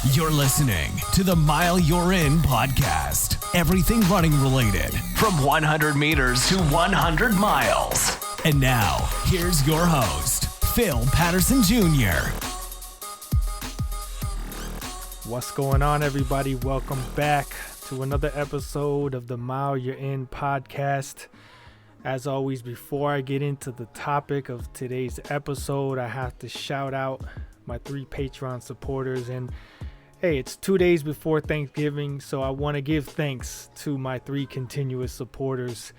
You're listening to the Mile You're In podcast. Everything running related from 100 meters to 100 miles. And now, here's your host, Phil Patterson Jr. What's going on, everybody? Welcome back to another episode of the Mile You're In podcast. As always, before I get into the topic of today's episode, I have to shout out my 3 Patreon supporters. And hey, it's 2 days before Thanksgiving, so I want to give thanks to my 3 continuous supporters,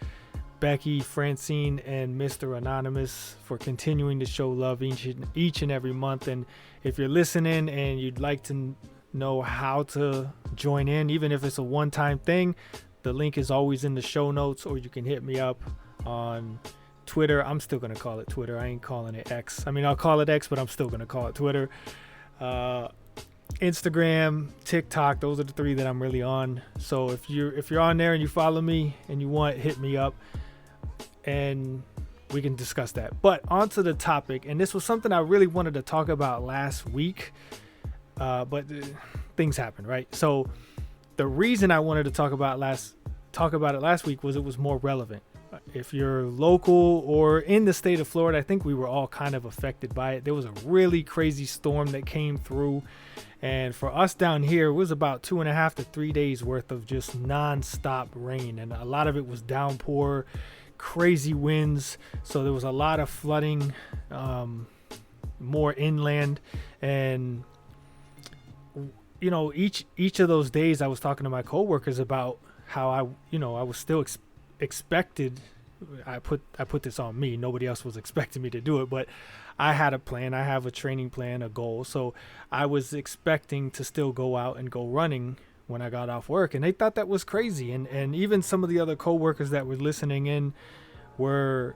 Becky, Francine, and Mr. Anonymous, for continuing to show love each and every month. And if you're listening and you'd like to know how to join in, even if it's a one-time thing, the link is always in the show notes, or you can hit me up on Twitter. I'm still going to call it Twitter. I ain't calling it X. I mean, I'll call it X, but I'm still going to call it Twitter. Instagram, TikTok, those are the 3 that I'm really on. So if you're on there and you follow me and you want, hit me up and we can discuss that. But on to the topic, and this was something I really wanted to talk about last week, but things happened, right? So the reason I wanted to talk about it last week was it was more relevant. If you're local or in the state of Florida, I think we were all kind of affected by it. There was a really crazy storm that came through. And for us down here, it was about 2.5 to 3 days worth of just non-stop rain. And a lot of it was downpour, crazy winds. So there was a lot of flooding, more inland. And, you know, each of those days I was talking to my coworkers about how I was still expected. I put this on me. Nobody else was expecting me to do it, but I had a plan. I have a training plan, a goal. So I was expecting to still go out and go running when I got off work, and they thought that was crazy. And even some of the other coworkers that were listening in were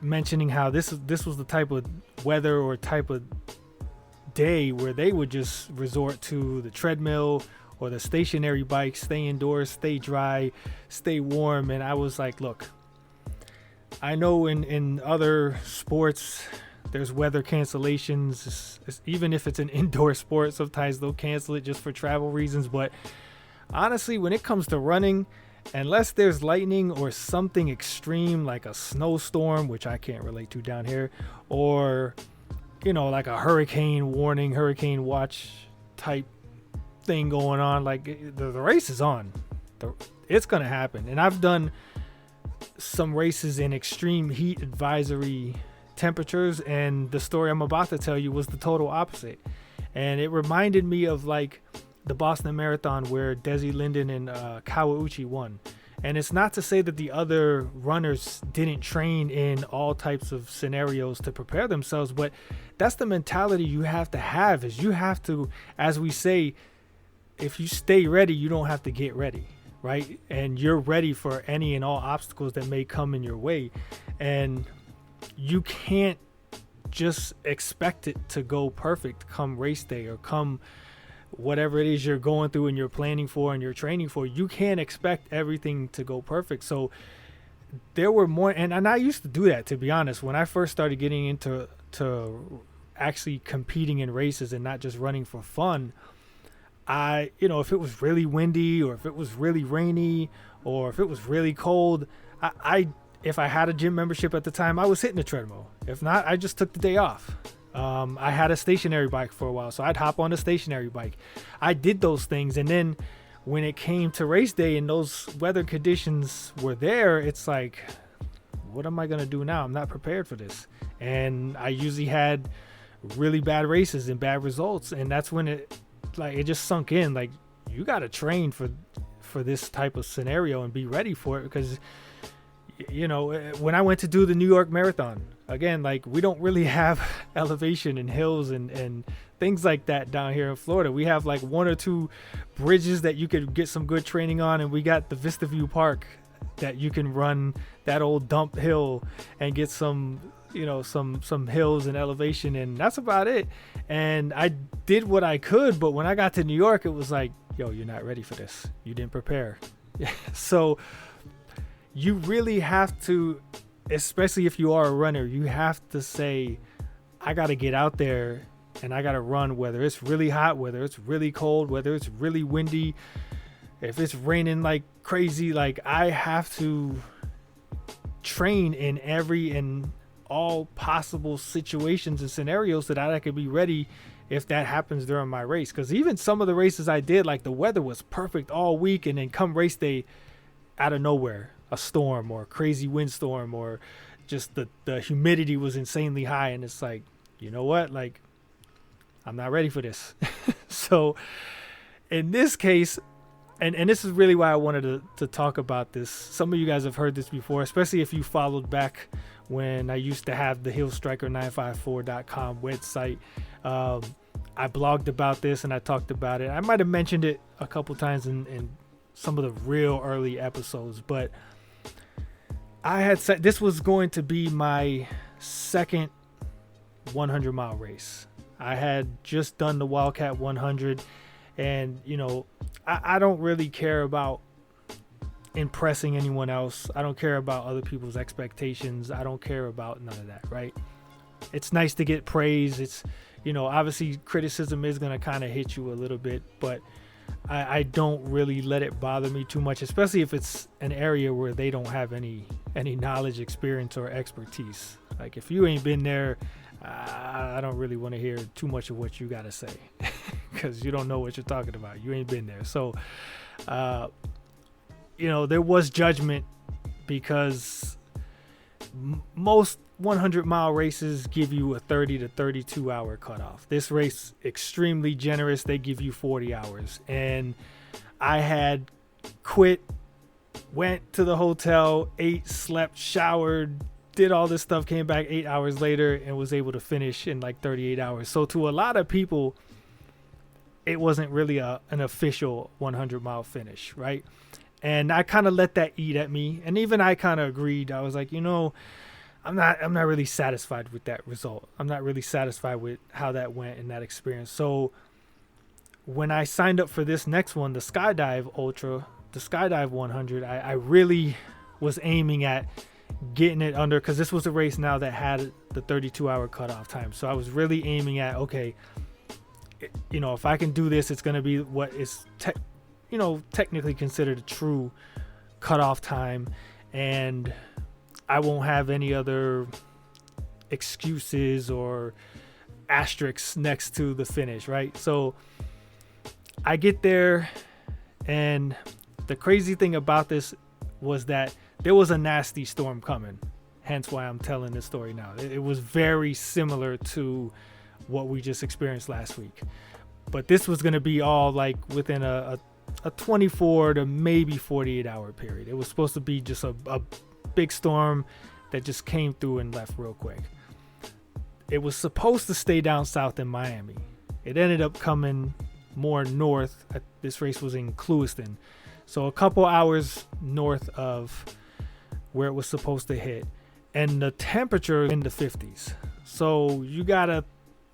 mentioning how this was the type of weather or type of day where they would just resort to the treadmill or the stationary bike, stay indoors, stay dry, stay warm. And I was like, look, I know in other sports there's weather cancellations. Even if it's an indoor sport, sometimes they'll cancel it just for travel reasons. But honestly, when it comes to running, unless there's lightning or something extreme like a snowstorm, which I can't relate to down here, or, you know, like a hurricane warning, hurricane watch type thing going on, like the race is on. It's going to happen. And I've done some races in extreme heat advisory temperatures, and the story I'm about to tell you was the total opposite. And it reminded me of like the Boston Marathon where Desi Linden and Kawauchi won. And it's not to say that the other runners didn't train in all types of scenarios to prepare themselves, but that's the mentality you have to have. Is you have to, as we say, if you stay ready, you don't have to get ready, right? And you're ready for any and all obstacles that may come in your way. And you can't just expect it to go perfect come race day or come whatever it is you're going through and you're planning for and you're training for. You can't expect everything to go perfect. So there were more, and I used to do that, to be honest. When I first started getting into actually competing in races and not just running for fun, if it was really windy or if it was really rainy or if it was really cold, if I had a gym membership at the time, I was hitting the treadmill. If not, I just took the day off. I had a stationary bike for a while, so I'd hop on the stationary bike. I did those things, and then when it came to race day and those weather conditions were there, it's like, what am I going to do now? I'm not prepared for this. And I usually had really bad races and bad results, and that's when it just sunk in. Like, you got to train for this type of scenario and be ready for it, because when I went to do the New York Marathon, again, like, we don't really have elevation and hills and things like that down here in Florida. We have like 1 or 2 bridges that you could get some good training on, and we got the Vista View Park that you can run that old dump hill and get some hills and elevation, and that's about it. And I did what I could, but when I got to New York, it was like, yo, you're not ready for this. You didn't prepare. So you really have to, especially if you are a runner, you have to say, I got to get out there and I got to run whether it's really hot, whether it's really cold, whether it's really windy, if it's raining like crazy, like I have to train in all possible situations and scenarios so that I could be ready if that happens during my race. Because even some of the races I did, like the weather was perfect all week, and then come race day, out of nowhere, a storm or a crazy windstorm, or just the humidity was insanely high, and it's like, you know what, like I'm not ready for this. So in this case, and this is really why I wanted to talk about this. Some of you guys have heard this before, especially if you followed back when I used to have the hillstriker954.com website. I blogged about this and I talked about it. I might have mentioned it a couple times in some of the real early episodes, but I had said this was going to be my second 100-mile race. I had just done the Wildcat 100, and you know, I don't really care about impressing anyone else. I don't care about other people's expectations. I don't care about none of that, right? It's nice to get praise. It's, you know, obviously criticism is going to kind of hit you a little bit, but I don't really let it bother me too much, especially if it's an area where they don't have any knowledge, experience, or expertise. Like if you ain't been there, I don't really want to hear too much of what you got to say because you don't know what you're talking about. You ain't been there. So, you know, there was judgment because most 100-mile races give you a 30 to 32 hour cutoff. This race, extremely generous. They give you 40 hours. And I had quit, went to the hotel, ate, slept, showered, did all this stuff, came back 8 hours later and was able to finish in like 38 hours. So to a lot of people, it wasn't really an official 100-mile finish, right? And I kind of let that eat at me. And even I kind of agreed. I was like, you know, I'm not really satisfied with that result. I'm not really satisfied with how that went in that experience. So when I signed up for this next one, the Skydive Ultra, the Skydive 100, I really was aiming at getting it under, because this was a race now that had the 32-hour cutoff time. So I was really aiming at, okay, you know, if I can do this, it's going to be what is, technically considered a true cutoff time, and I won't have any other excuses or asterisks next to the finish, right? So I get there, and the crazy thing about this was that there was a nasty storm coming, hence why I'm telling this story now. It was very similar to what we just experienced last week, but this was going to be all like within a 24 to maybe 48 hour period. It was supposed to be just a big storm that just came through and left real quick. It was supposed to stay down south in Miami. It ended up coming more north. This race was in Clewiston, so a couple hours north of where it was supposed to hit, and the temperature in the 50s. So you gotta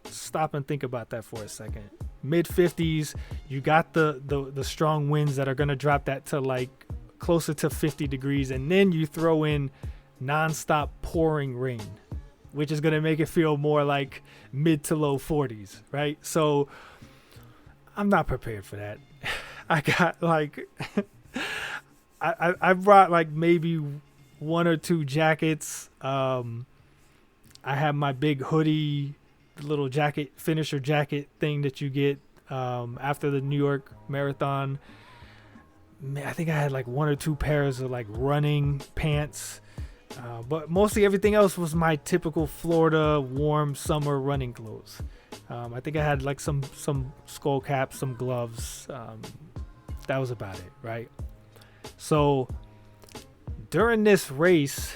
stop and think about that for a second. Mid 50s, you got the strong winds that are gonna drop that to like closer to 50 degrees, and then you throw in nonstop pouring rain, which is gonna make it feel more like mid to low 40s, right? So I'm not prepared for that. I got like I brought like maybe one or two jackets. I have my big hoodie, the little jacket, finisher jacket thing that you get after the New York Marathon. Man, I think I had like one or two pairs of like running pants, but mostly everything else was my typical Florida warm summer running clothes. I think I had like some skull caps, some gloves. That was about it, right? So during this race,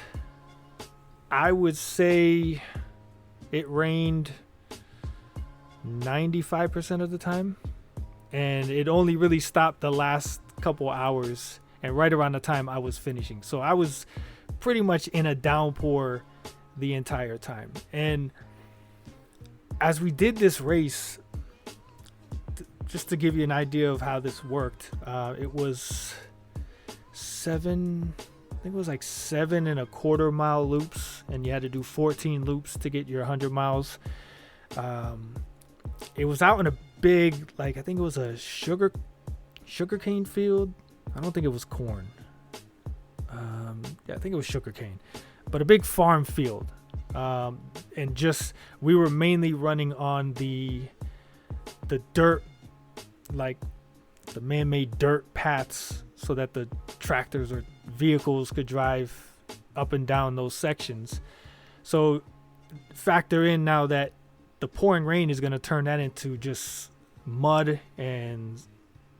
I would say it rained 95% of the time, and it only really stopped the last couple hours and right around the time I was finishing. So I was pretty much in a downpour the entire time. And as we did this race, just to give you an idea of how this worked, it was 7 7.25 mile loops, and you had to do 14 loops to get your 100 miles. it was out in a big, like, I think it was a sugarcane field. I don't think it was corn. Yeah, I think it was sugarcane, but a big farm field. And just, we were mainly running on the dirt, like the man-made dirt paths, so that the tractors or vehicles could drive up and down those sections. So factor in now that the pouring rain is going to turn that into just mud and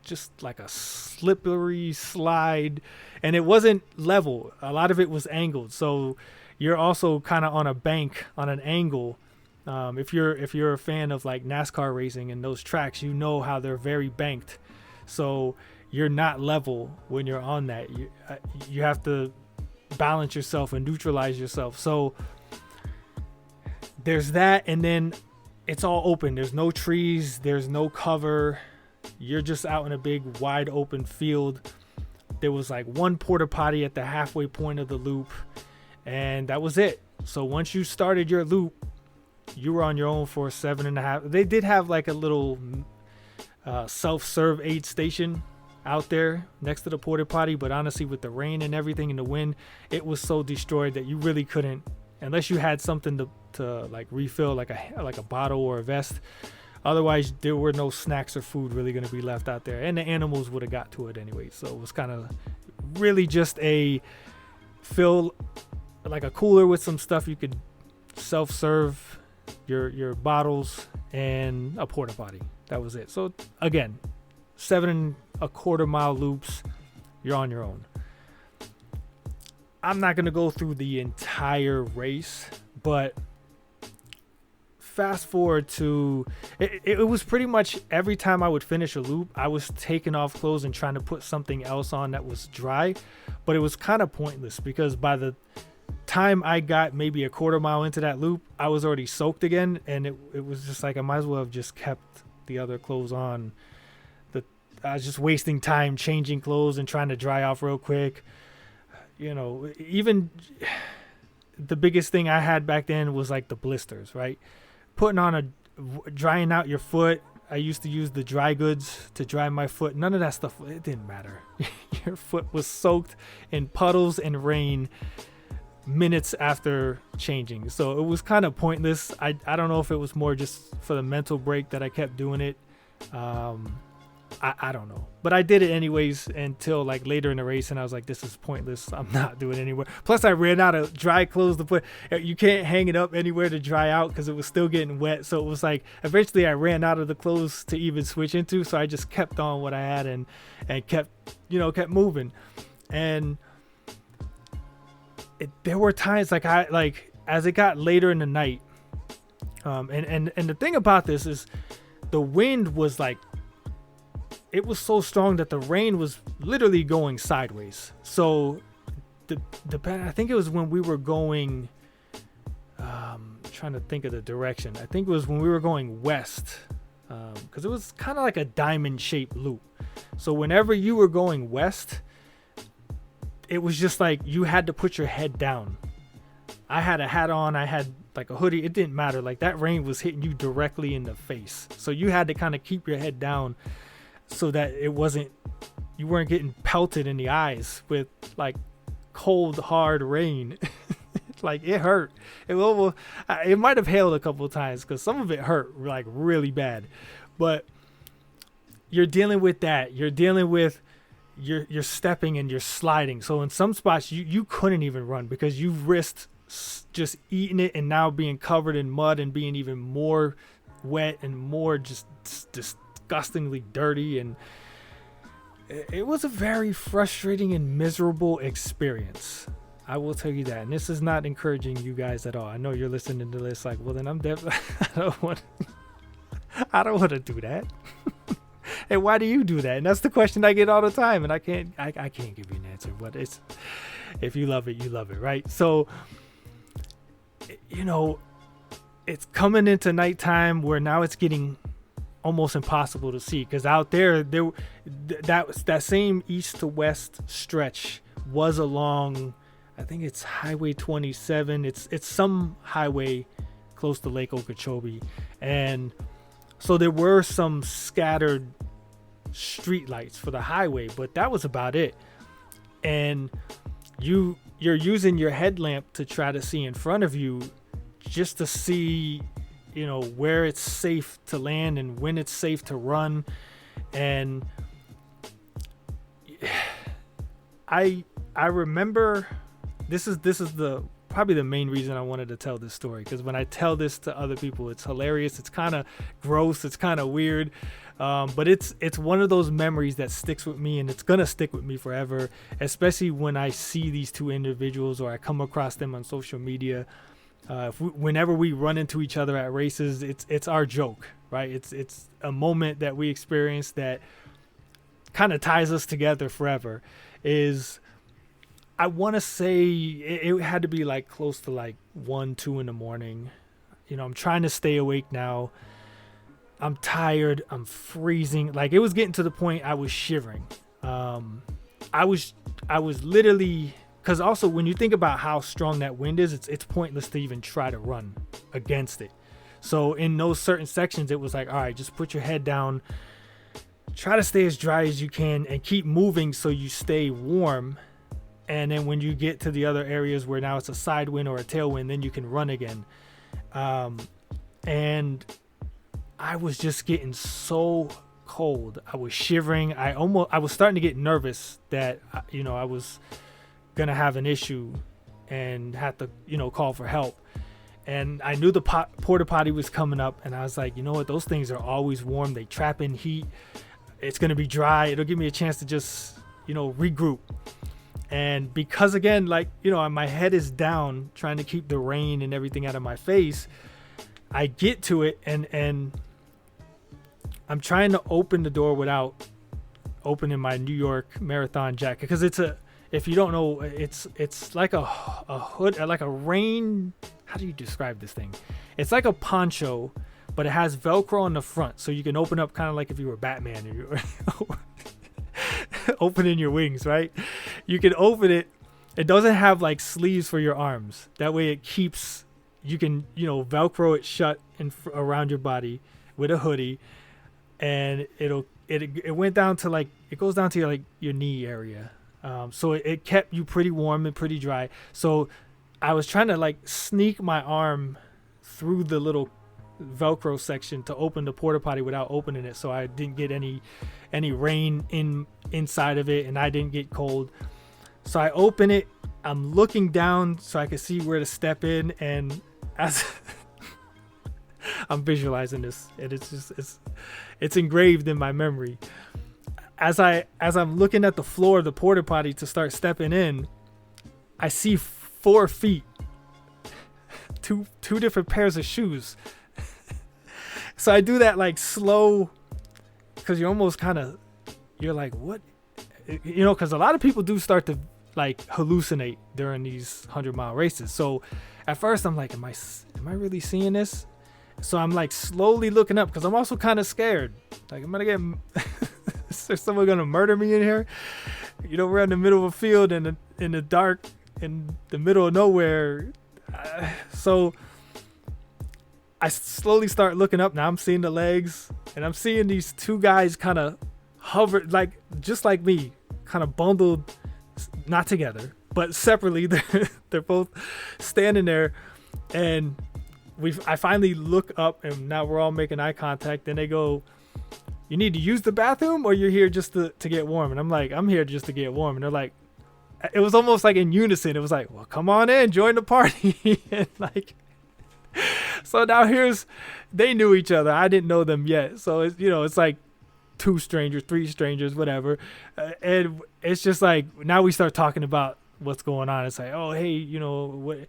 just like a slippery slide. And it wasn't level. A lot of it was angled. So you're also kind of on a bank on an angle. If you're a fan of like NASCAR racing and those tracks, you know how they're very banked. So you're not level when you're on that. You have to balance yourself and neutralize yourself. So there's that, and then it's all open. There's no trees, there's no cover. You're just out in a big wide open field. There was like one porta potty at the halfway point of the loop, and that was it. So once you started your loop, you were on your own for 7.5. They did have like a little self-serve aid station out there next to the porta potty, but honestly, with the rain and everything and the wind, it was so destroyed that you really couldn't, unless you had something to like refill, like a bottle or a vest. Otherwise, there were no snacks or food really going to be left out there, and the animals would have got to it anyway. So it was kind of really just a fill, like a cooler with some stuff you could self-serve, your bottles, and a porta potty. That was it. So again, 7.25 mile loops, you're on your own. I'm not going to go through the entire race, but fast forward to it was pretty much every time I would finish a loop, I was taking off clothes and trying to put something else on that was dry, but it was kind of pointless because by the time I got maybe a quarter mile into that loop, I was already soaked again, and it was just like I might as well have just kept the other clothes on. I was just wasting time changing clothes and trying to dry off real quick. You know, even the biggest thing I had back then was like the blisters, right? Putting on drying out your foot. I used to use the dry goods to dry my foot. None of that stuff, it didn't matter. Your foot was soaked in puddles and rain minutes after changing. So it was kind of pointless. I don't know if it was more just for the mental break that I kept doing it. I don't know, but I did it anyways until like later in the race, and I was like, this is pointless. I'm not doing it anymore. Plus I ran out of dry clothes to put. You can't hang it up anywhere to dry out because it was still getting wet. So it was like eventually I ran out of the clothes to even switch into, so I just kept on what I had and kept moving. And there were times like as it got later in the night, and the thing about this is the wind was like, it was so strong that the rain was literally going sideways. So I think it was when we were going, trying to think of the direction. I think it was when we were going west, because it was kind of like a diamond shaped loop. So whenever you were going west, it was just like you had to put your head down. I had a hat on, I had like a hoodie. It didn't matter. Like that rain was hitting you directly in the face. So you had to kind of keep your head down so that you weren't getting pelted in the eyes with like cold, hard rain. Like it hurt. It might have hailed a couple of times because some of it hurt like really bad. But you're dealing with that. You're dealing with you're stepping and you're sliding. So in some spots you couldn't even run because you risked just eating it and now being covered in mud and being even more wet and more just disgustingly dirty. And it was a very frustrating and miserable experience. I will tell you that. And this is not encouraging you guys at all. I know you're listening to this like, well, then I'm definitely I don't want to do that. And why do you do that? And that's the question I get all the time. And I can't give you an answer, but it's, if you love it, you love it, right? So, it's coming into nighttime where now it's getting almost impossible to see, because out there that same east to west stretch was along, I think it's Highway 27. It's some highway close to Lake Okeechobee, and So there were some scattered street lights for the highway, but that was about it. And you're using your headlamp to try to see in front of you, just to see, where it's safe to land and when it's safe to run. And I remember this is probably the main reason I wanted to tell this story, because when I tell this to other people, it's hilarious, it's kind of gross, it's kind of weird, but it's one of those memories that sticks with me, and it's gonna stick with me forever, especially when I see these two individuals or I come across them on social media. Whenever we run into each other at races, it's our joke, right? It's a moment that we experience that kind of ties us together forever. I want to say it had to be like close to like 1-2 in the morning. I'm trying to stay awake now. I'm tired. I'm freezing. Like, it was getting to the point I was shivering. I was literally, because also when you think about how strong that wind is, it's pointless to even try to run against it. So in those certain sections, it was like, all right, just put your head down, try to stay as dry as you can, and keep moving so you stay warm. And then when you get to the other areas where now it's a side wind or a tailwind, then you can run again. And I was just getting so cold. I was shivering. I was starting to get nervous that, I was going to have an issue and have to, call for help. And I knew the porta potty was coming up, and I was like, you know what? Those things are always warm. They trap in heat. It's going to be dry. It'll give me a chance to just, regroup. And because, again, like, my head is down trying to keep the rain and everything out of my face, I get to it and I'm trying to open the door without opening my New York Marathon jacket, because if you don't know, it's like a hood, like a rain. How do you describe this thing? It's like a poncho, but it has Velcro on the front, so you can open up kind of like if you were Batman and you were opening your wings, right? You can open it. It doesn't have like sleeves for your arms. That way it keeps, you can, Velcro it shut around your body with a hoodie, and it went down to like, it goes down to like your knee area. So it kept you pretty warm and pretty dry. So I was trying to like sneak my arm through the little Velcro section to open the porta potty without opening it, so I didn't get any rain inside of it, and I didn't get cold. So I open it. I'm looking down so I can see where to step in, and as I'm visualizing this, and it's engraved in my memory. As I'm looking at the floor of the porta potty to start stepping in, I see 4 feet, two different pairs of shoes. So I do that like slow, because you're almost you're like, what? Because a lot of people do start to like hallucinate during these 100-mile races. So at first I'm like, am I really seeing this? So I'm like slowly looking up, because I'm also kind of scared. Like, I'm going to get, is there someone going to murder me in here? We're in the middle of a field in the dark, in the middle of nowhere. So I slowly start looking up. Now I'm seeing the legs, and I'm seeing these 2 guys kind of hover, like just like me, kind of bundled, not together, but separately. They're both standing there, and I finally look up, and now we're all making eye contact. And they go, "You need to use the bathroom, or you're here just to get warm?" And I'm like, "I'm here just to get warm." And they're like, it was almost like in unison. It was like, "Well, come on in, join the party." And like, so now they knew each other. I didn't know them yet. So it's like 2 strangers, 3 strangers, whatever. And it's just like, now we start talking about what's going on. It's like, oh, hey, what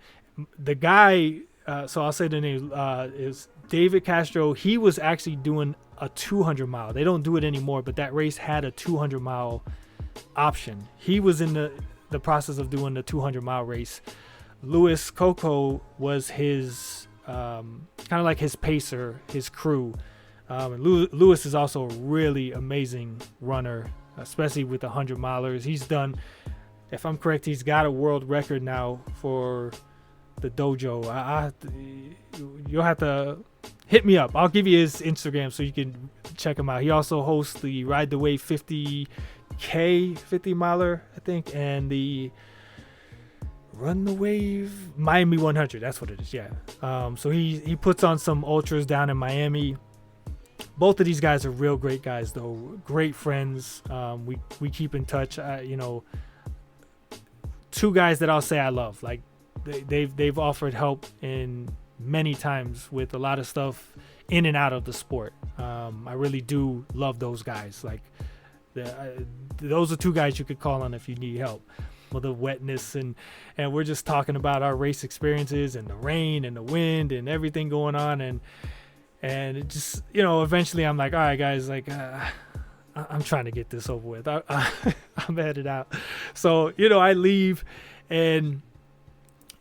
the guy, so I'll say the name, is David Castro. He was actually doing a 200-mile. They don't do it anymore, but that race had a 200-mile option. He was in the process of doing the 200-mile race. Louis Coco was his kind of like his pacer, his crew. And Louis is also a really amazing runner, especially with the 100-milers. He's done, if I'm correct, he's got a world record now for the dojo. You'll have to hit me up. I'll give you his Instagram so you can check him out. He also hosts the Ride the Wave 50K 50 miler, I think, and the Run the Wave Miami 100. That's what it is. Yeah. So he puts on some ultras down in Miami. Both of these guys are real great guys, though. Great friends. We keep in touch. Two guys that I'll say I love. Like they've offered help in many times with a lot of stuff in and out of the sport. I really do love those guys. Like those are two guys you could call on if you need help with the wetness, and we're just talking about our race experiences and the rain and the wind and everything going on, and it just, eventually I'm like, all right guys, like I'm trying to get this over with. I'm headed out. So I leave, and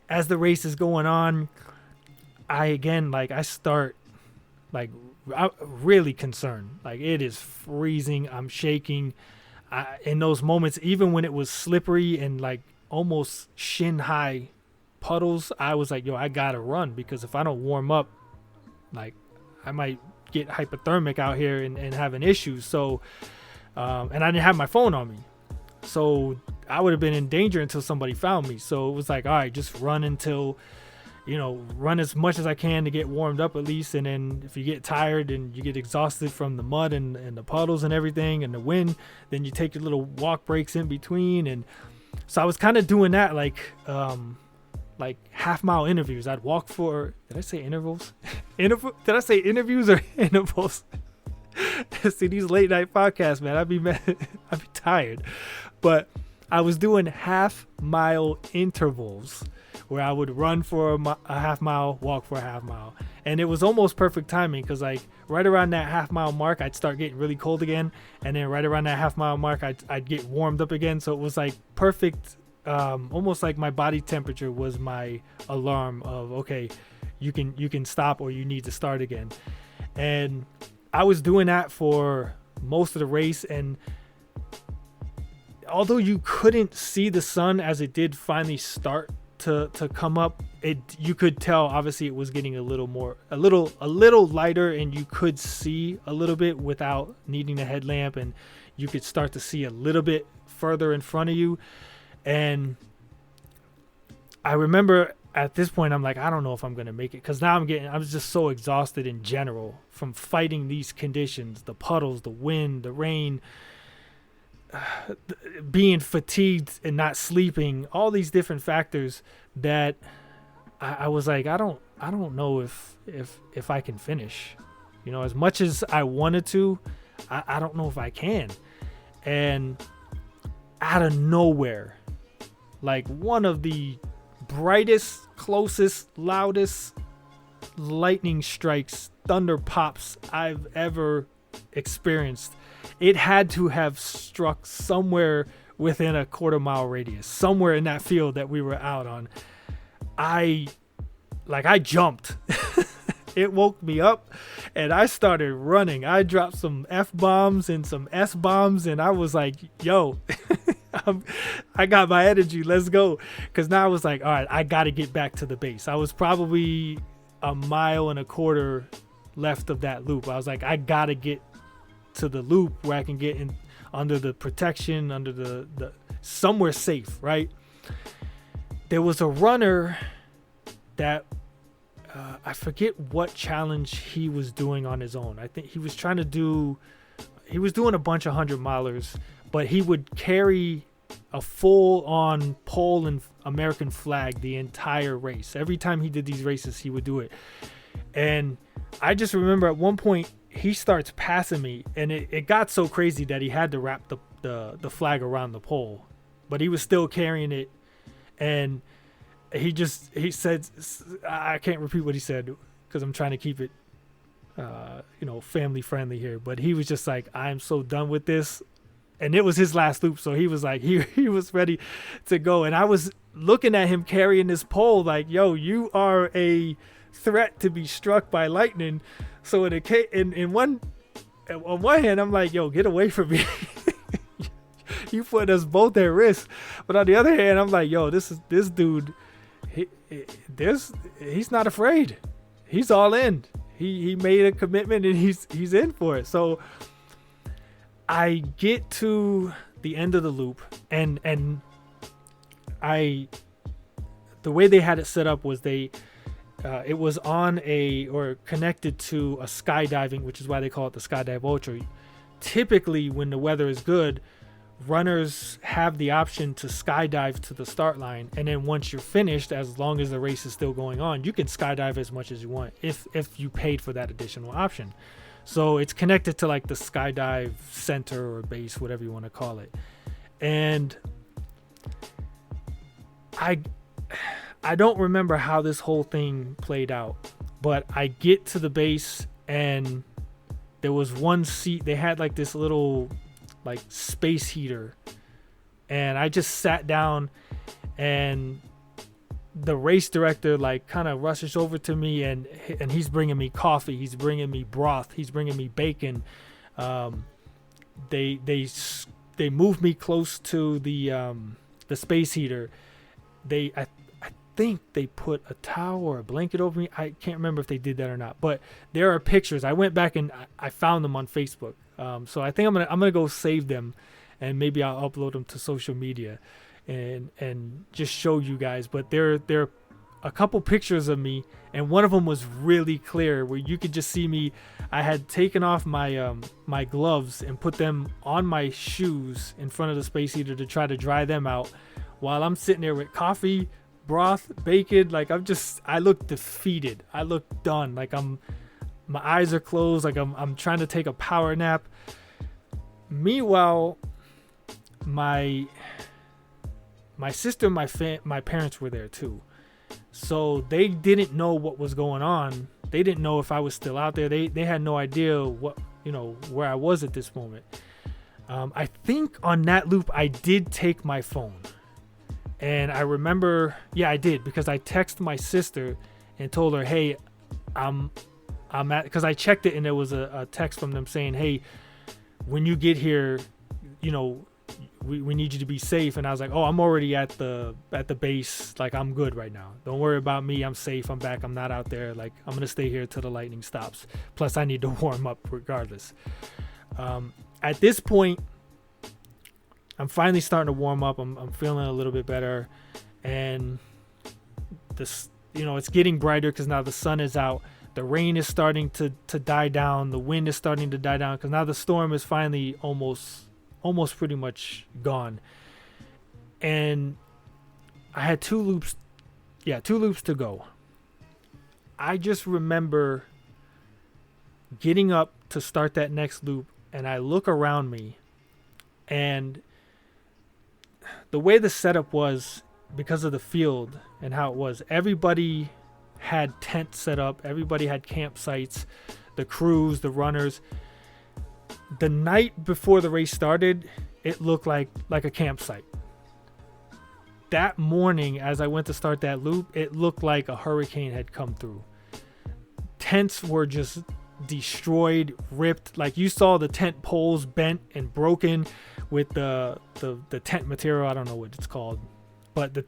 as the race is going on, I start like I'm really concerned. Like it is freezing. I'm shaking. In those moments, even when it was slippery and like almost shin high puddles, I was like, I gotta run, because if I don't warm up, like I might get hypothermic out here and have an issue. So, and I didn't have my phone on me, so I would have been in danger until somebody found me. So it was like, all right, just run until, run as much as I can to get warmed up at least. And then if you get tired and you get exhausted from the mud and the puddles and everything and the wind, then you take your little walk breaks in between. And so I was kind of doing that, like half mile interviews. I'd walk for, did I say intervals? Did I say interviews or intervals? See, these late night podcasts, man, I'd be tired. But I was doing half mile intervals where I would run for a half mile, walk for a half mile. And it was almost perfect timing, because like right around that half mile mark, I'd start getting really cold again. And then right around that half mile mark, I'd get warmed up again. So it was like perfect, almost like my body temperature was my alarm of, okay, you can stop or you need to start again. And I was doing that for most of the race. And although you couldn't see the sun as it did finally start to come up, you could tell obviously it was getting a little lighter, and you could see a little bit without needing a headlamp, and you could start to see a little bit further in front of you. And I remember at this point I'm like, I don't know if I'm gonna make it, because now I was just so exhausted in general from fighting these conditions, the puddles, the wind, the rain, being fatigued and not sleeping, all these different factors, that I was like, I don't know if I can finish, as much as I wanted to. I don't know if I can. And out of nowhere, like one of the brightest, closest, loudest lightning strikes, thunder pops I've ever experienced. It had to have struck somewhere within a quarter mile radius, somewhere in that field that we were out on. I jumped. It woke me up, and I started running. I dropped some F-bombs and some S-bombs, and I was like, yo, I got my energy. Let's go. Because now I was like, all right, I got to get back to the base. I was probably a mile and a quarter left of that loop. I was like, I got to get to the loop where I can get in under the protection, under the somewhere safe, right? There was a runner that I forget what challenge he was doing on his own. I think he was doing a bunch of 100-milers, but he would carry a full-on pole and American flag the entire race. Every time he did these races, he would do it. And I just remember at one point he starts passing me, and it got so crazy that he had to wrap the flag around the pole, but he was still carrying it. And he said, I can't repeat what he said because I'm trying to keep it family friendly here, but he was just like, I'm so done with this. And it was his last loop, so he was like, he was ready to go. And I was looking at him carrying this pole like, yo, you are a threat to be struck by lightning. So on one hand, I'm like, yo, get away from me. You put us both at risk. But on the other hand, I'm like, yo, this dude, he's not afraid. He's all in. he made a commitment and he's in for it. So I get to the end of the loop, and the way they had it set up was it was on or connected to a skydiving, which is why they call it the Skydive Ultra. Typically, when the weather is good, runners have the option to skydive to the start line, and then once you're finished, as long as the race is still going on, you can skydive as much as you want if you paid for that additional option. So it's connected to like the Skydive center or base, whatever you want to call it. And I don't remember how this whole thing played out, but I get to the base and there was one seat. They had like this little like space heater, and I just sat down, and the race director like kind of rushes over to me, and he's bringing me coffee, he's bringing me broth, he's bringing me bacon. They moved me close to the space heater. I think they put a towel or a blanket over me. I can't remember if they did that or not, but there are pictures. I went back and I found them on Facebook. So I think I'm gonna go save them, and maybe I'll upload them to social media and just show you guys. But there are a couple pictures of me, and one of them was really clear where you could just see me. I had taken off my my gloves and put them on my shoes in front of the space heater to try to dry them out, while I'm sitting there with coffee, broth, bacon. Like I look defeated. I look done. Like my eyes are closed. Like I'm trying to take a power nap. Meanwhile, my sister and my parents were there too. So they didn't know what was going on. They didn't know if I was still out there. They had no idea where I was at this moment. I think on that loop I did take my phone. And I remember, I did, because I texted my sister and told her, hey, I'm at, because I checked it and there was a text from them saying, hey, when you get here, we need you to be safe. And I was like, oh, I'm already at the base. Like, I'm good right now. Don't worry about me. I'm safe. I'm back. I'm not out there. Like, I'm going to stay here till the lightning stops. Plus, I need to warm up regardless. At this point, I'm finally starting to warm up. I'm feeling a little bit better. And this, it's getting brighter because now the sun is out. The rain is starting to die down. The wind is starting to die down because now the storm is finally almost pretty much gone. And I had two loops to go. I just remember getting up to start that next loop, and I look around me, and the way the setup was, because of the field and how it was, everybody had tents set up, everybody had campsites, the crews, the runners. The night before the race started, it looked like a campsite. That morning, as I went to start that loop, it looked like a hurricane had come through. Tents were just destroyed, ripped. Like, you saw the tent poles bent and broken with the tent material. I don't know what it's called, but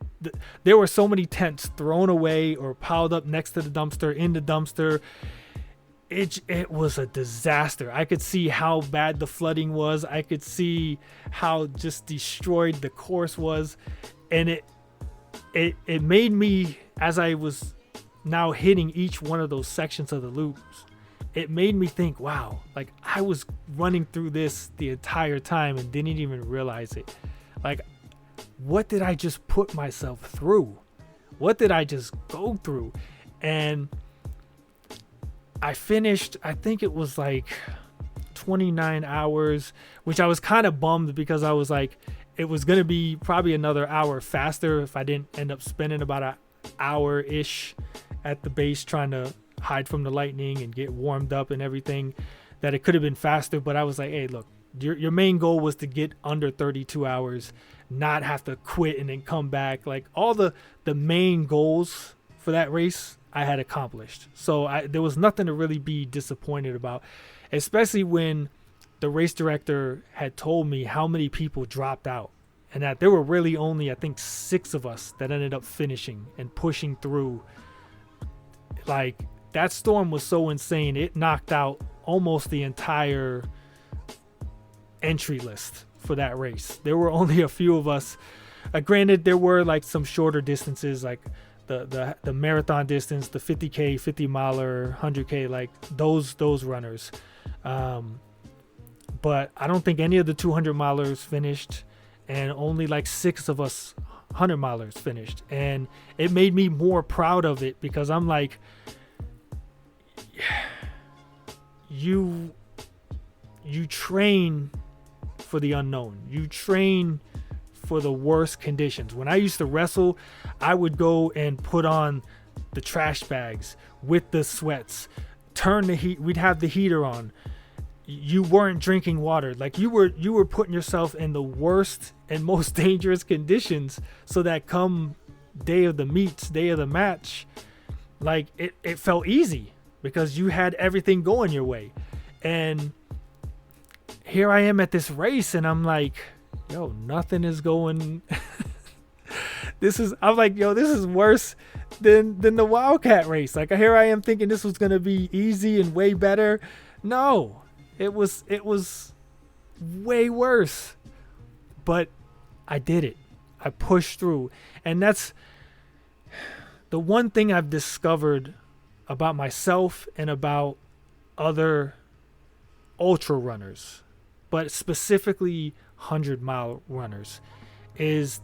there were so many tents thrown away or piled up next to the dumpster, in the dumpster. It was a disaster. I could see how bad the flooding was. I could see how just destroyed the course was, and it made me, as I was now hitting each one of those sections of the loops, it made me think, wow, like I was running through this the entire time and didn't even realize it. Like, what did I just put myself through? What did I just go through? And I finished, I think it was like 29 hours, which I was kind of bummed because I was like, it was going to be probably another hour faster if I didn't end up spending about an hour-ish at the base trying to hide from the lightning and get warmed up and everything, that it could have been faster. But I was like, hey, look, your main goal was to get under 32 hours, not have to quit and then come back. Like, all the main goals for that race I had accomplished. So there was nothing to really be disappointed about, especially when the race director had told me how many people dropped out, and that there were really only, I think, 6 of us that ended up finishing and pushing through. Like, that storm was so insane. It knocked out almost the entire entry list for that race. There were only a few of us. Granted, there were like some shorter distances, like the marathon distance, the 50K, 50 miler, 100K, like those runners. But I don't think any of the 200 milers finished, and only like 6 of us 100 milers finished. And it made me more proud of it, because I'm like, you train for the unknown. You train for the worst conditions. When I used to wrestle, I would go and put on the trash bags with the sweats, turn the heat. We'd have the heater on. You weren't drinking water. Like you were putting yourself in the worst and most dangerous conditions, so that come day of the meets, day of the match, like it felt easy because you had everything going your way. And here I am at this race, and I'm like, yo, nothing is going. I'm like, yo, this is worse than the Wildcat race. Like, here I am thinking this was gonna be easy and way better. No, it was way worse. But I did it. I pushed through, and that's the one thing I've discovered about myself and about other ultra runners, but specifically 100-mile runners, is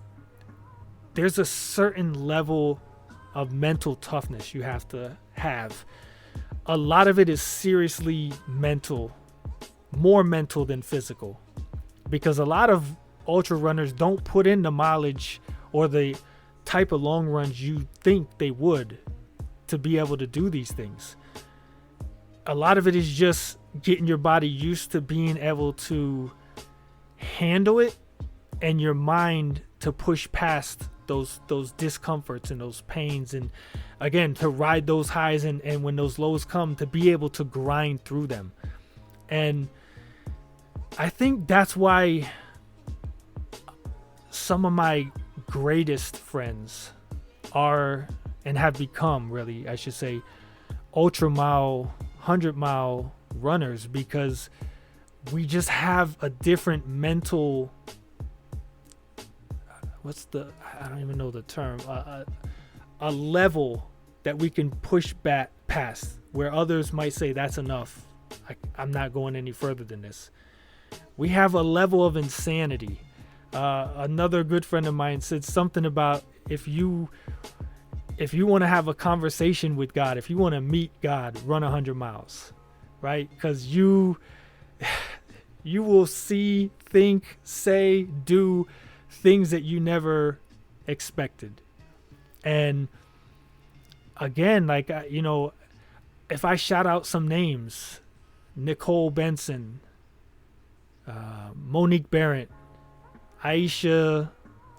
there's a certain level of mental toughness you have to have. A lot of it is seriously mental, more mental than physical, because a lot of ultra runners don't put in the mileage or the type of long runs you think they would to be able to do these things. A lot of it is just getting your body used to being able to handle it, and your mind to push past those discomforts and those pains, and again to ride those highs, and when those lows come, to be able to grind through them. And I think that's why some of my greatest friends are, and have become, really, I should say, ultra mile, 100-mile runners, because we just have a different mental, I don't even know the term, a level that we can push back past, where others might say that's enough. I'm not going any further than this. We have a level of insanity. Another good friend of mine said something about if you want to have a conversation with God, if you want to meet God, run 100 miles, right? Because you will see, think, say, do things that you never expected. And again, like, if I shout out some names, Nicole Benson, Monique Barrett, Aisha,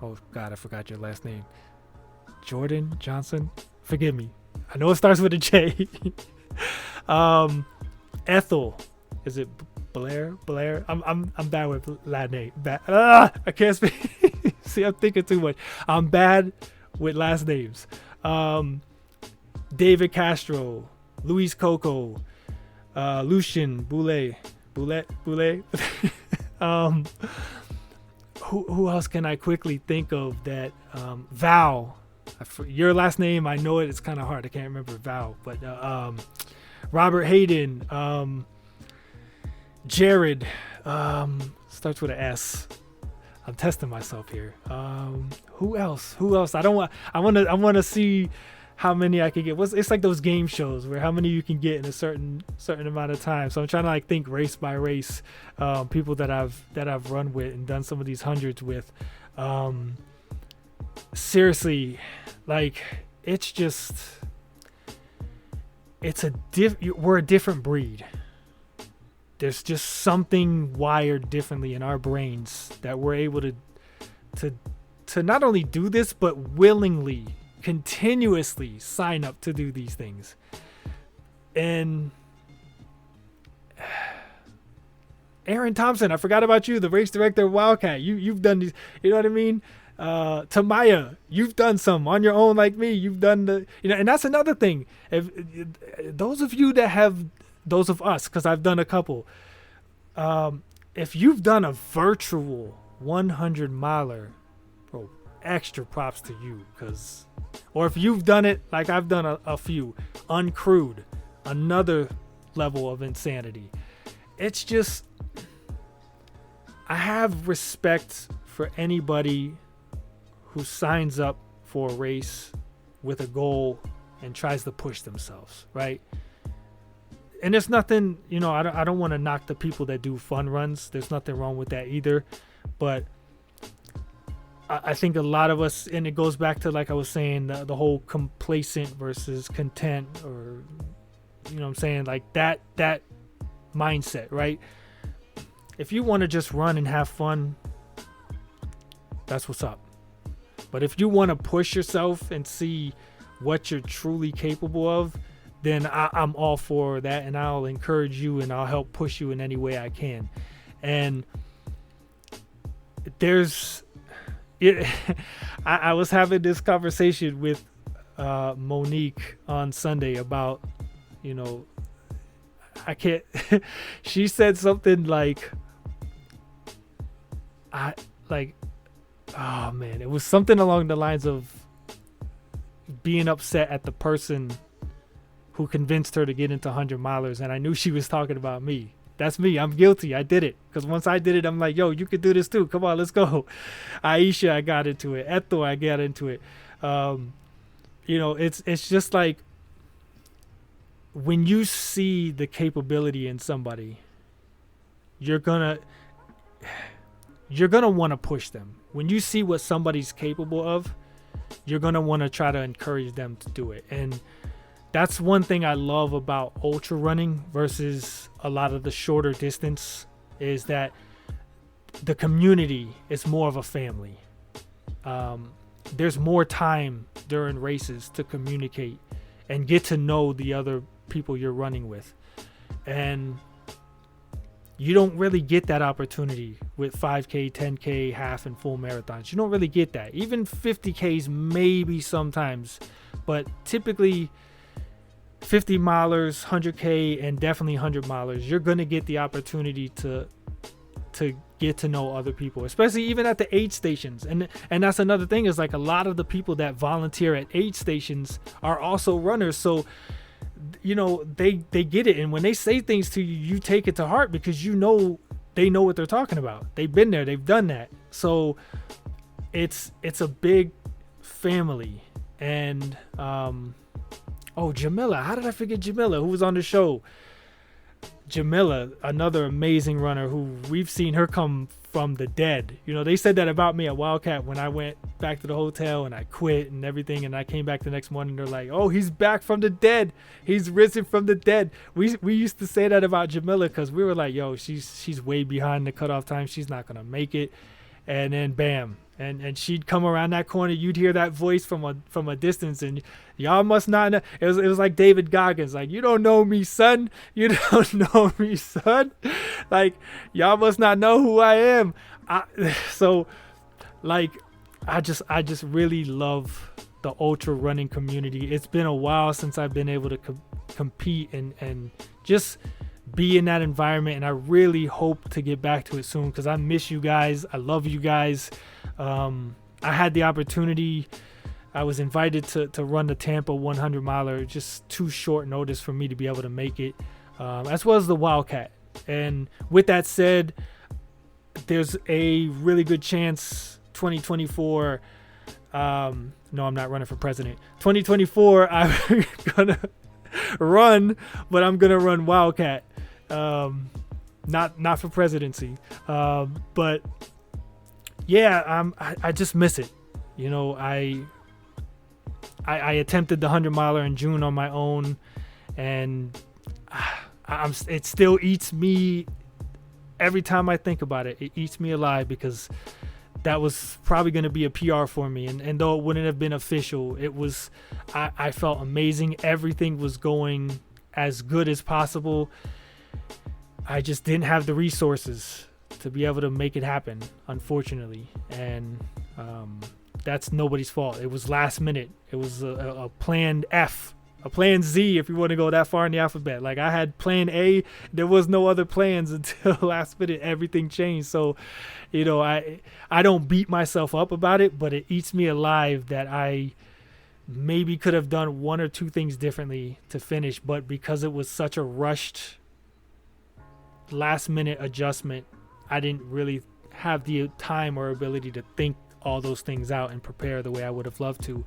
oh God, I forgot your last name, Jordan Johnson, forgive me, I know it starts with a J. Ethel, is it Blair? I'm bad with last name. I can't speak. See, I'm thinking too much. I'm bad with last names. David Castro, Luis Coco, Lucien Boulet. Who else can I quickly think of that? Val. Your last name, I know it. It's kind of hard. I can't remember Val, but Robert Hayden, Jared, starts with an S. I'm testing myself here. Who else? I want to see how many I can get. It's like those game shows where how many you can get in a certain amount of time. So I'm trying to like think race by race, people that I've run with and done some of these hundreds with. Seriously, like we're a different breed. There's just something wired differently in our brains that we're able to not only do this, but willingly, continuously sign up to do these things. And Aaron Thompson, I forgot about you, the race director of Wildcat. You've done these, you know what I mean? Tamaya, you've done some on your own like me. You've done and that's another thing. If those of you that have, those of us, because I've done a couple. If you've done a virtual 100 miler, bro, extra props to you. Or if you've done it like I've done a few, uncrewed, another level of insanity. It's just, I have respect for anybody who signs up for a race with a goal and tries to push themselves, right? And there's nothing, I don't want to knock the people that do fun runs. There's nothing wrong with that either. But I think a lot of us, and it goes back to, like I was saying, the whole complacent versus content, or, what I'm saying, like that mindset, right? If you want to just run and have fun, that's what's up. But if you want to push yourself and see what you're truly capable of, then I'm all for that, and I'll encourage you and I'll help push you in any way I can. And I was having this conversation with Monique on Sunday about, I can't, she said something like, oh man, it was something along the lines of being upset at the person who convinced her to get into 100 milers, and I knew she was talking about me. That's me. I'm guilty. I did it. Because once I did it, I'm like, yo, you could do this too. Come on, let's go. Aisha, I got into it. Ethel, I got into it. It's just like, when you see the capability in somebody, you're gonna want to push them. When you see what somebody's capable of, you're gonna want to try to encourage them to do it. And that's one thing I love about ultra running versus a lot of the shorter distance, is that the community is more of a family. There's more time during races to communicate and get to know the other people you're running with. And you don't really get that opportunity with 5K, 10K, half and full marathons. You don't really get that. Even 50Ks maybe sometimes, but typically 50 milers, 100K, and definitely 100 milers, you're going to get the opportunity to get to know other people, especially even at the aid stations. And that's another thing, is like a lot of the people that volunteer at aid stations are also runners. So, they get it. And when they say things to you, you take it to heart, because they know what they're talking about. They've been there. They've done that. So it's a big family. And, Jamila. How did I forget Jamila, who was on the show? Jamila, another amazing runner who we've seen her come from the dead. They said that about me at Wildcat when I went back to the hotel and I quit and everything, and I came back the next morning. They're like, oh, he's back from the dead. He's risen from the dead. We used to say that about Jamila, because we were like, yo, she's way behind the cutoff time. She's not going to make it. And then bam. And she'd come around that corner. You'd hear that voice from a distance, and y'all must not know. It was like David Goggins, like, you don't know me, son. You don't know me, son. Like, y'all must not know who I am. I just really love the ultra running community. It's been a while since I've been able to compete and just be in that environment, and I really hope to get back to it soon, because I miss you guys. I love you guys. I had the opportunity. I was invited to run the Tampa 100 miler, just too short notice for me to be able to make it, as well as the Wildcat. And with that said, there's a really good chance 2024, no, I'm not running for president. 2024, I'm gonna run, but I'm gonna run Wildcat, not for presidency, but yeah, I just miss it. I attempted the 100 miler in June on my own, and it still eats me every time I think about it. It eats me alive, because that was probably going to be a PR for me, and though it wouldn't have been official, it was. I felt amazing. Everything was going as good as possible. I just didn't have the resources to be able to make it happen, unfortunately. And That's nobody's fault. It was last minute. It was a plan F, a plan Z if you want to go that far in the alphabet. Like I had plan A, there was no other plans until last minute. Everything changed. So, I don't beat myself up about it, but it eats me alive that I maybe could have done one or two things differently to finish, but because it was such a rushed last minute adjustment, I didn't really have the time or ability to think all those things out and prepare the way I would have loved to.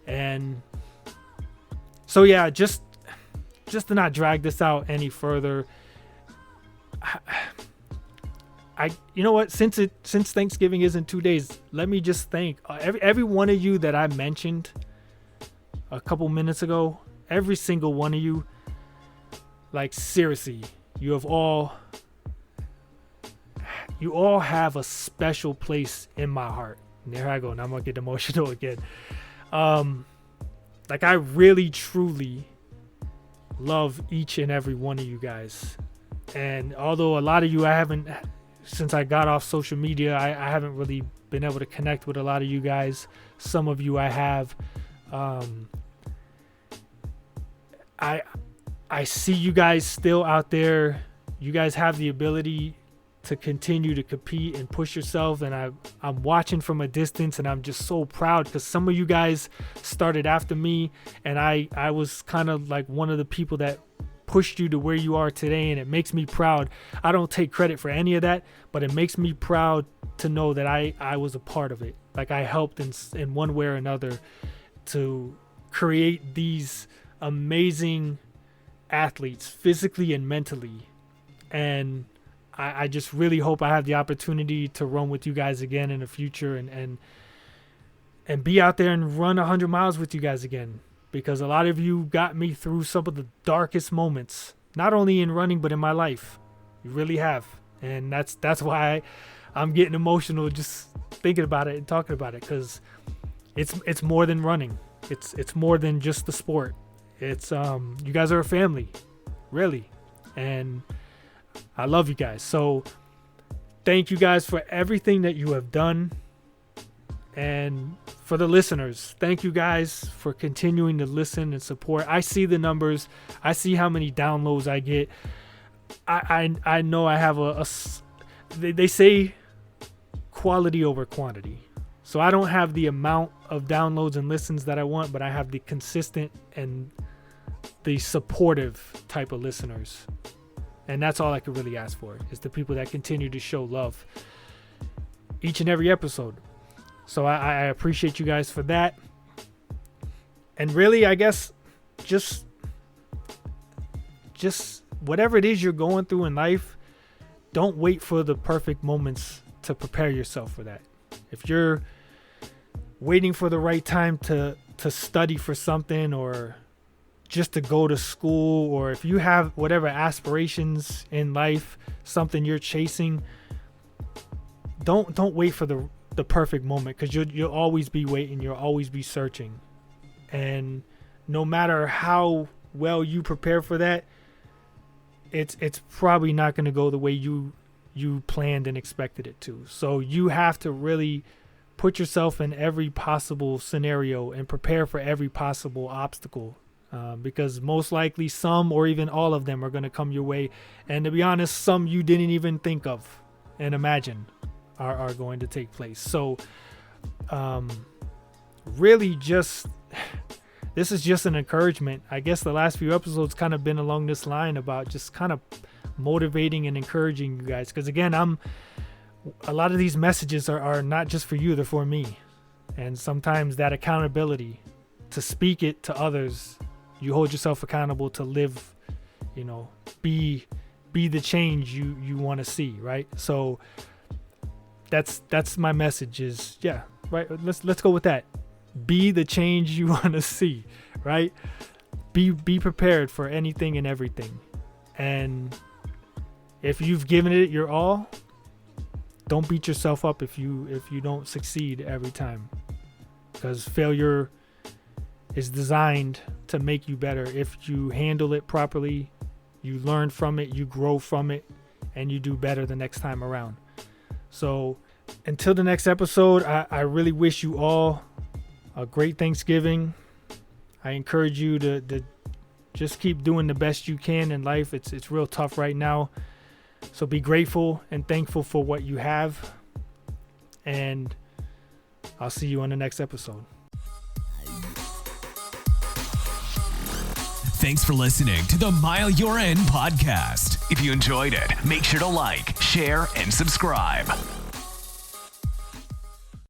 And so yeah, just to not drag this out any further, I you know what, since Thanksgiving is in 2 days, let me just thank every one of you that I mentioned a couple minutes ago. Every single one of you, like seriously, you all have a special place in my heart. And there I go. Now I'm gonna get emotional again. Like I really truly love each and every one of you guys. And although a lot of you I haven't, since I got off social media, I haven't really been able to connect with a lot of you guys. Some of you I have. I see you guys still out there. You guys have the ability to continue to compete and push yourself, and I'm watching from a distance, and I'm just so proud because some of you guys started after me, and I was kind of like one of the people that pushed you to where you are today, and it makes me proud. I don't take credit for any of that, but it makes me proud to know that I was a part of it. Like I helped in one way or another to create these amazing athletes physically and mentally. And I just really hope I have the opportunity to run with you guys again in the future and be out there and run 100 miles with you guys again, because a lot of you got me through some of the darkest moments, not only in running but in my life. You really have. And that's why I'm getting emotional just thinking about it and talking about it, because it's more than running. It's more than just the sport. It's you guys are a family, really. And I love you guys. So thank you guys for everything that you have done. And for the listeners, thank you guys for continuing to listen and support. I see the numbers. I see how many downloads I get. I know I have they say quality over quantity. So I don't have the amount of downloads and listens that I want, but I have the consistent and the supportive type of listeners. And that's all I could really ask for, is the people that continue to show love each and every episode. So I appreciate you guys for that. And really, I guess just whatever it is you're going through in life, don't wait for the perfect moments to prepare yourself for that. If you're waiting for the right time to study for something, or just to go to school, or if you have whatever aspirations in life, something you're chasing, don't wait for the perfect moment, because you'll always be waiting, you'll always be searching. And no matter how well you prepare for that, it's probably not going to go the way you planned and expected it to. So you have to really put yourself in every possible scenario and prepare for every possible obstacle. Because most likely some or even all of them are going to come your way. And to be honest, some you didn't even think of and imagine are going to take place. So really just, this is just an encouragement. I guess the last few episodes kind of been along this line about just kind of motivating and encouraging you guys. Because again, a lot of these messages are not just for you, they're for me. And sometimes that accountability to speak it to others, you hold yourself accountable to live, be the change you want to see, right? So that's my message is, yeah, right. Let's go with that. Be the change you want to see, right? Be prepared for anything and everything. And if you've given it your all, don't beat yourself up if you don't succeed every time, because failure is designed to make you better. If you handle it properly, you learn from it, you grow from it, and you do better the next time around. So until the next episode, I really wish you all a great Thanksgiving. I encourage you to just keep doing the best you can in life. It's real tough right now. So be grateful and thankful for what you have. And I'll see you on the next episode. Thanks for listening to the Mile You're In podcast. If you enjoyed it, make sure to like, share, and subscribe.